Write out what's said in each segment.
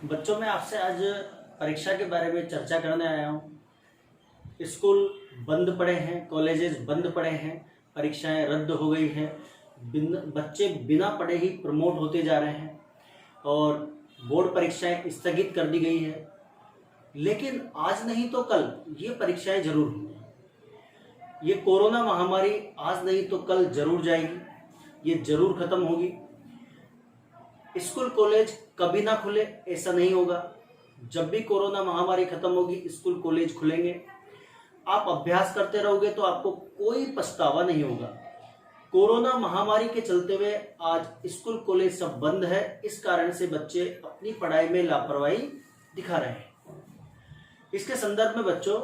बच्चों में आपसे आज परीक्षा के बारे में चर्चा करने आया हूँ। स्कूल बंद पड़े हैं, कॉलेजेस बंद पड़े हैं, परीक्षाएं रद्द हो गई हैं, बच्चे बिना पढ़े ही प्रमोट होते जा रहे हैं और बोर्ड परीक्षाएं स्थगित कर दी गई है। लेकिन आज नहीं तो कल ये परीक्षाएं जरूर होंगी। ये कोरोना महामारी आज नहीं तो कल जरूर जाएगी, ये जरूर खत्म होगी। स्कूल कॉलेज कभी ना खुले ऐसा नहीं होगा। जब भी कोरोना महामारी खत्म होगी स्कूल कॉलेज खुलेंगे। आप अभ्यास करते रहोगे तो आपको कोई पछतावा नहीं होगा। कोरोना महामारी के चलते हुए आज स्कूल कॉलेज सब बंद है, इस कारण से बच्चे अपनी पढ़ाई में लापरवाही दिखा रहे हैं। इसके संदर्भ में बच्चों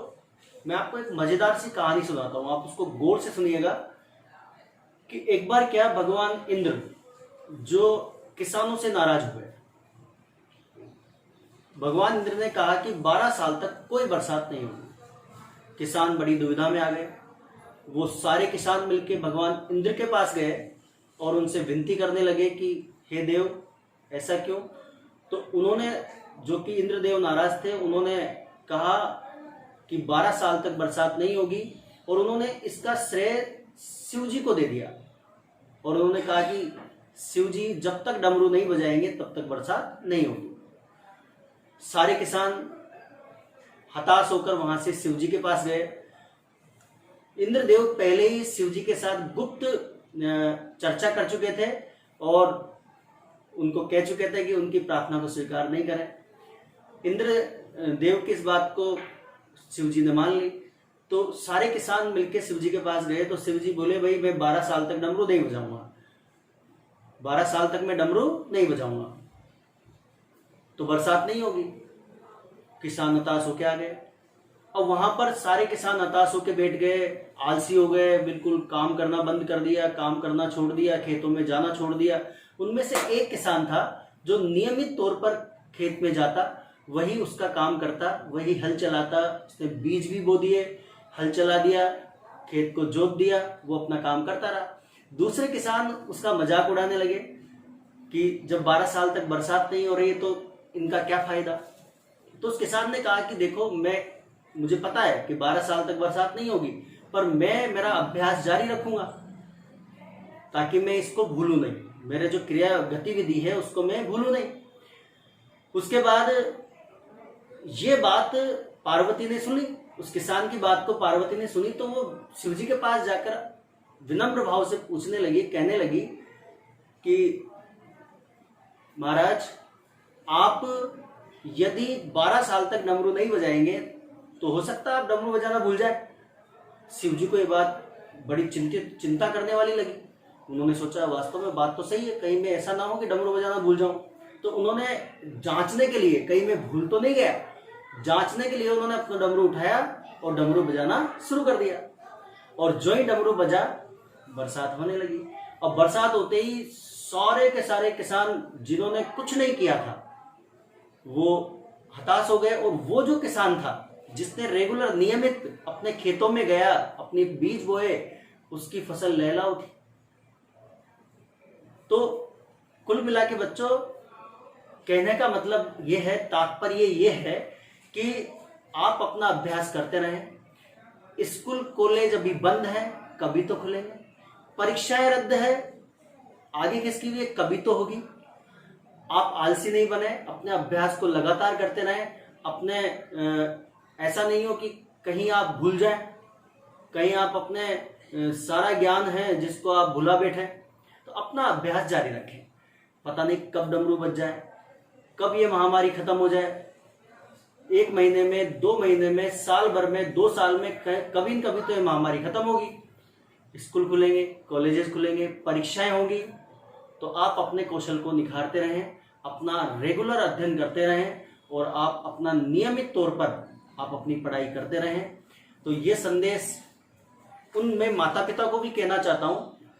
मैं आपको एक मजेदार सी कहानी सुनाता हूं, आप उसको गौर से सुनिएगा। कि एक बार क्या, भगवान इंद्र जो किसानों से नाराज हुए, भगवान इंद्र ने कहा कि 12 साल तक कोई बरसात नहीं होगी। किसान बड़ी दुविधा में आ गए। वो सारे किसान मिलकर भगवान इंद्र के पास गए और उनसे विनती करने लगे कि हे देव, ऐसा क्यों? तो उन्होंने, जो कि इंद्रदेव नाराज थे, उन्होंने कहा कि 12 साल तक बरसात नहीं होगी और उन्होंने इसका श्रेय शिव जी को दे दिया। और उन्होंने कहा कि शिव जी जब तक डमरू नहीं बजाएंगे तब तक बरसात नहीं होगी। सारे किसान हताश होकर वहां से शिव जी के पास गए। इंद्रदेव पहले ही शिव जी के साथ गुप्त चर्चा कर चुके थे और उनको कह चुके थे कि उनकी प्रार्थना को स्वीकार नहीं करें। इंद्रदेव की इस बात को शिव जी ने मान ली। तो सारे किसान मिलकर शिव जी के पास गए तो शिव जी बोले, भाई मैं 12 साल तक डमरू नहीं बजाऊंगा, 12 साल तक मैं डमरू नहीं बजाऊंगा तो बरसात नहीं होगी। किसान हताश होके आ गए। अब वहां पर सारे किसान हताश होके बैठ गए, आलसी हो गए, बिल्कुल काम करना बंद कर दिया, काम करना छोड़ दिया, खेतों में जाना छोड़ दिया। उनमें से एक किसान था जो नियमित तौर पर खेत में जाता, वही उसका काम करता, वही हल चलाता। उसने बीज भी बो दिए, हल चला दिया, खेत को जोत दिया, वो अपना काम करता रहा। दूसरे किसान उसका मजाक उड़ाने लगे कि जब 12 साल तक बरसात नहीं हो रही तो इनका क्या फायदा। तो उस किसान ने कहा कि देखो, मुझे पता है कि 12 साल तक बरसात नहीं होगी, पर मैं मेरा अभ्यास जारी रखूंगा ताकि मैं इसको भूलूं नहीं, मेरे जो क्रिया गतिविधि है उसको मैं भूलूं नहीं। उसके बाद ये बात पार्वती ने सुनी, उस किसान की बात को पार्वती ने सुनी। तो वो शिव जी के पास जाकर विनम्र भाव से पूछने लगी, कहने लगी कि महाराज, आप यदि 12 साल तक डमरू नहीं बजाएंगे तो हो सकता है आप डमरू बजाना भूल जाए। शिव जी को ये बात बड़ी चिंता करने वाली लगी। उन्होंने सोचा वास्तव में बात तो सही है, कहीं मैं ऐसा ना हो कि डमरू बजाना भूल जाऊं। तो उन्होंने जांचने के लिए, कहीं मैं भूल तो नहीं गया, जांचने के लिए उन्होंने अपना डमरू उठाया और डमरू बजाना शुरू कर दिया। और जो ही डमरू बजा, बरसात होने लगी। और बरसात होते ही सारे के सारे किसान जिन्होंने कुछ नहीं किया था वो हताश हो गए। और वो जो किसान था जिसने रेगुलर नियमित अपने खेतों में गया, अपने बीज बोए, उसकी फसल लहला उठी। तो कुल मिला के बच्चों, कहने का मतलब ये है, तात्पर्य ये है कि आप अपना अभ्यास करते रहें। स्कूल कॉलेज अभी बंद है, कभी तो खुलेंगे। परीक्षाएं रद्द है, आगे किसकी भी कभी तो होगी। आप आलसी नहीं बने, अपने अभ्यास को लगातार करते रहें। अपने ऐसा नहीं हो कि कहीं आप भूल जाएं, कहीं आप अपने सारा ज्ञान है जिसको आप भुला बैठे। तो अपना अभ्यास जारी रखें। पता नहीं कब डमरू बज जाए, कब ये महामारी खत्म हो जाए। 1 महीने में, 2 महीने में, साल भर में, 2 साल में, कभी न कभी तो ये महामारी खत्म होगी। स्कूल खुलेंगे, कॉलेजेस खुलेंगे, परीक्षाएं होंगी। तो आप अपने कौशल को निखारते रहें, अपना रेगुलर अध्ययन करते रहें और आप अपना नियमित तौर पर आप अपनी पढ़ाई करते रहें। तो ये संदेश उनमें माता पिता को भी कहना चाहता हूँ,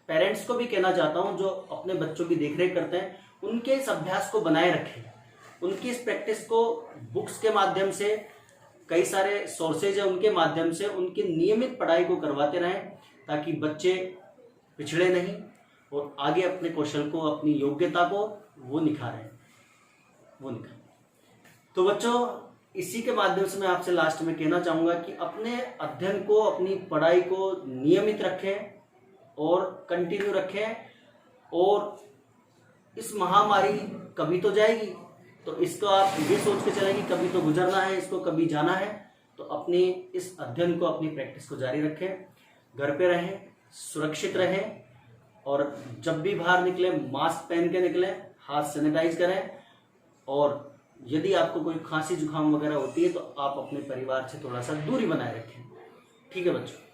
पेरेंट्स को भी कहना चाहता हूँ जो अपने बच्चों की देखरेख करते हैं। उनके इस अभ्यास को बनाए रखें, उनकी इस प्रैक्टिस को बुक्स के माध्यम से, कई सारे सोर्सेज है उनके माध्यम से उनकी नियमित पढ़ाई को करवाते रहें ताकि बच्चे पिछड़े नहीं और आगे अपने कौशल को, अपनी योग्यता को वो निखारें। तो बच्चों इसी के माध्यम से मैं आपसे लास्ट में कहना चाहूंगा कि अपने अध्ययन को, अपनी पढ़ाई को नियमित रखें और कंटिन्यू रखें। और इस महामारी कभी तो जाएगी, तो इसको आप ये सोच के चलें कि कभी तो गुजरना है, इसको कभी जाना है। तो अपनी इस अध्ययन को, अपनी प्रैक्टिस को जारी रखें, घर पे रहें, सुरक्षित रहें और जब भी बाहर निकले मास्क पहन के निकलें, हाथ सैनिटाइज करें। और यदि आपको कोई खांसी जुकाम वगैरह होती है तो आप अपने परिवार से थोड़ा सा दूरी बनाए रखें। ठीक है बच्चों।